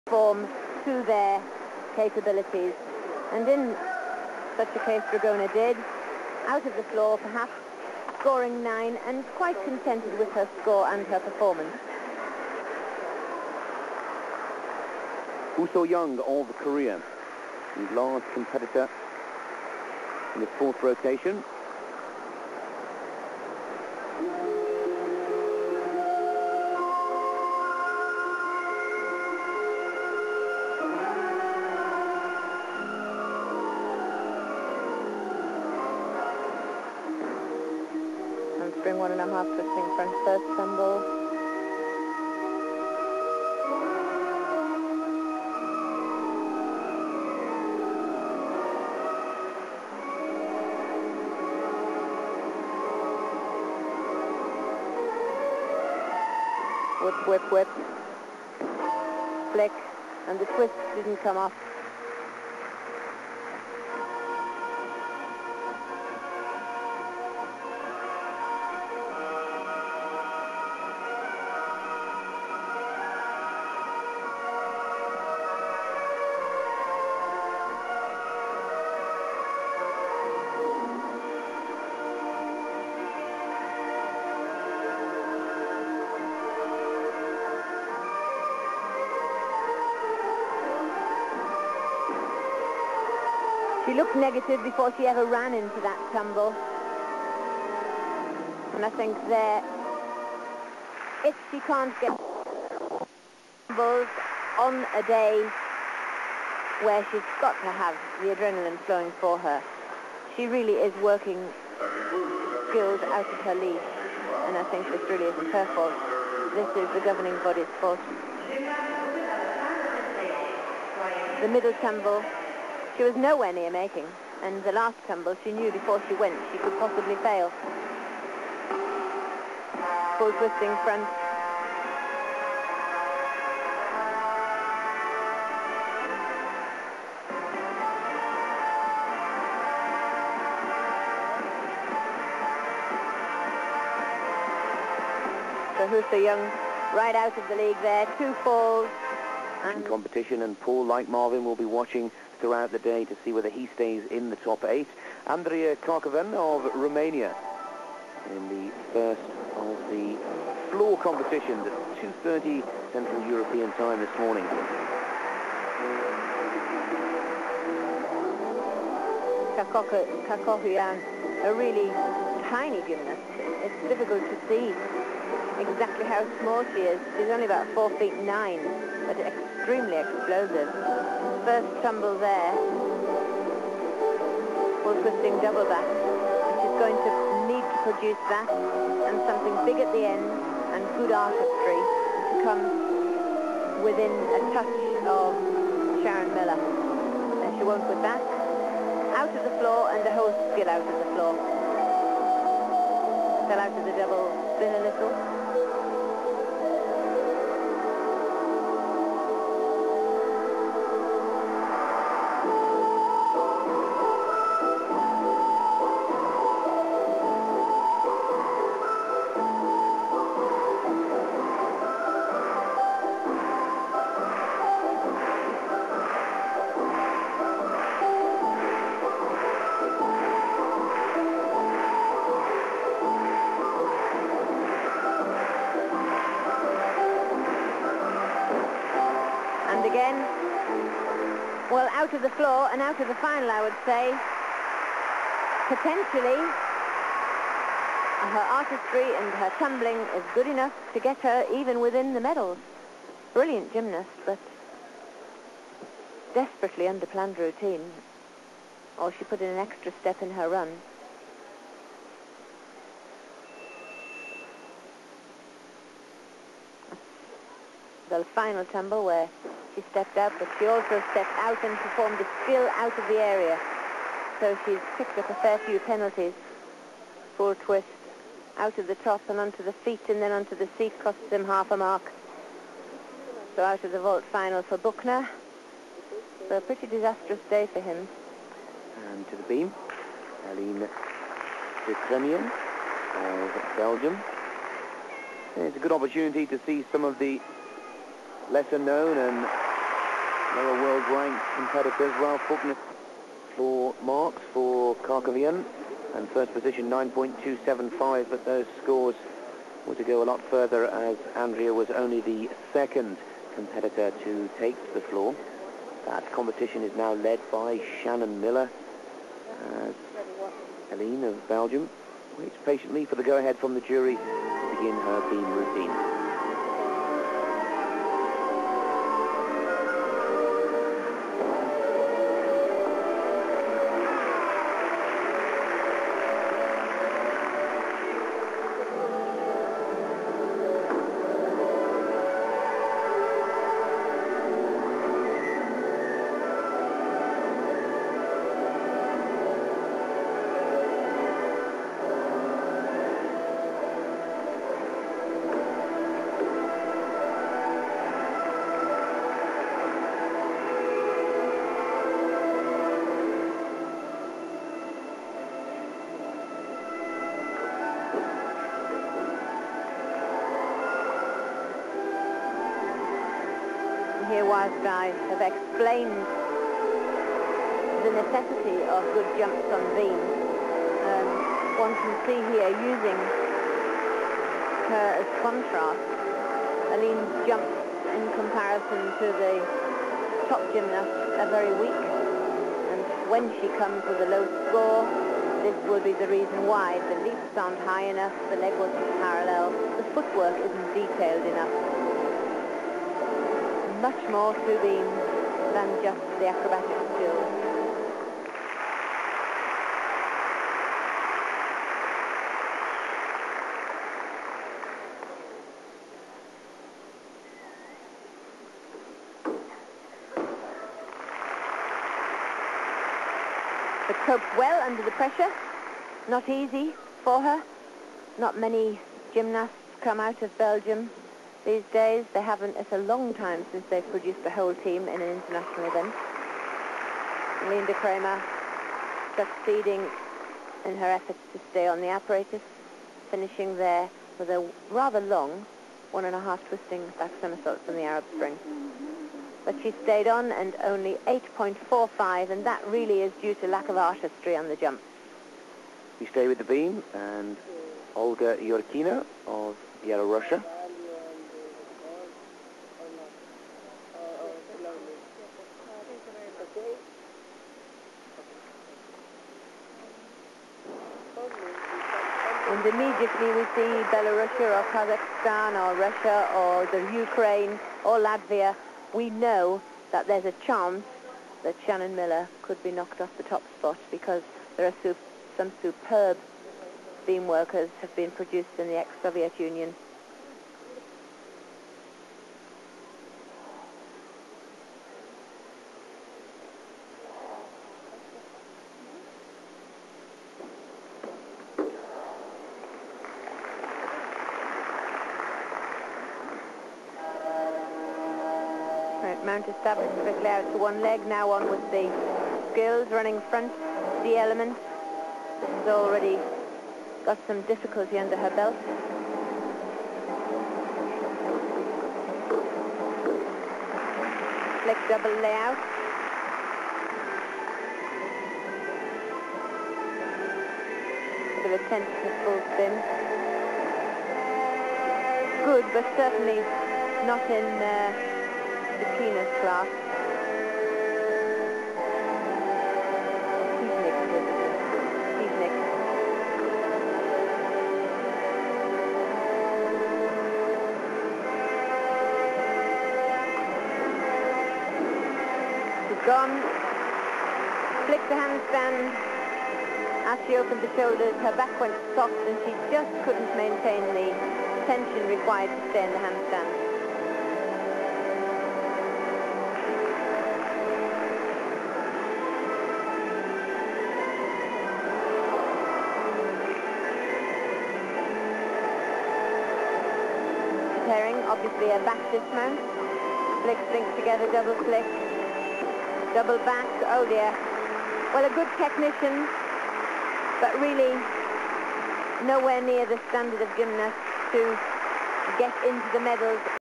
form to their capabilities. And in such a case, Dragona did. Out of the floor, perhaps scoring 9 and quite contented with her score and her performance. Woo Young of Korea, the large competitor in the 4th rotation. Spring 1.5 twisting front first tumble. Whip, whip, whip. Flick, and the twist didn't come off. She looked negative before she ever ran into that tumble. And I think there, if she can't get tumbles on a day where she's got to have the adrenaline flowing for her, she really is working skills out of her league. And I think this really isn't her fault. This is the governing body's fault. The middle tumble, she was nowhere near making, and the last tumble she knew before she went she could possibly fail. Full twisting front. So Woo Young right out of the league there, 2 falls. In competition, and Paul, like Marvin, will be watching throughout the day to see whether he stays in the top 8. Andrea Cacovean of Romania in the first of the floor competitions at 2:30 Central European time this morning. Cacovean, a really tiny gymnast. It's difficult to see exactly how small she is. She's only about 4'9", but extremely explosive. First tumble there. Full twisting double back. And she's going to need to produce that and something big at the end and good artistry to come within a touch of Sharon Miller. And she won't with that. Out of the floor and the whole skill out of the floor. Fell out of the double spin a little. Again, well, out of the floor and out of the final, I would say. Potentially, her artistry and her tumbling is good enough to get her even within the medals. Brilliant gymnast, but desperately underplanned routine. Or she put in an extra step in her run. The final tumble where she stepped out, but she also stepped out and performed a skill out of the area. So she's picked up a fair few penalties. Full twist, out of the top and onto the feet and then onto the seat, costs him half a mark. So out of the vault final for Buchner. So a pretty disastrous day for him. And to the beam, Eline of Belgium. It's a good opportunity to see some of the lesser known and ranked competitors. Ralph Buckner for marks for Cacovean, and first position 9.275, but those scores were to go a lot further as Andrea was only the second competitor to take to the floor. That competition is now led by Shannon Miller as Eline of Belgium waits patiently for the go-ahead from the jury to begin her beam routine. Here WAG guys have explained the necessity of good jumps on beam. One can see here using her as contrast. Eline's jumps in comparison to the top gymnasts are very weak, and when she comes with a low score, this will be the reason why. The leaps aren't high enough, the leg wasn't parallel, the footwork isn't detailed enough. Much more to beam than just the acrobatic skills. But coped well under the pressure. Not easy for her. Not many gymnasts come out of Belgium these days. They haven't. It's a long time since they've produced a whole team in an international event. Eline Craemer succeeding in her efforts to stay on the apparatus, finishing there with a rather long 1.5 twisting back somersaults from the Arab Spring. But she stayed on, and only 8.45, and that really is due to lack of artistry on the jump. We stay with the beam, and Olga Yurkina of Belarus. And immediately we see Belarus or Kazakhstan or Russia or the Ukraine or Latvia. We know that there's a chance that Shannon Miller could be knocked off the top spot, because there are some superb beam workers have been produced in the ex-Soviet Union. Mount established quickly out to one leg, now on with the skills, running front, the element. She's already got some difficulty under her belt. Flick double layout. Bit of a tentative full spin. Good, but certainly not in Yurkina's class. She's gone. Flicked the handstand. As she opened the shoulders, her back went soft, and she just couldn't maintain the tension required to stay in the handstand. Obviously a back dismount. Flick, link together, double flick. Double back, oh dear. Well, a good technician, but really nowhere near the standard of gymnasts to get into the medals.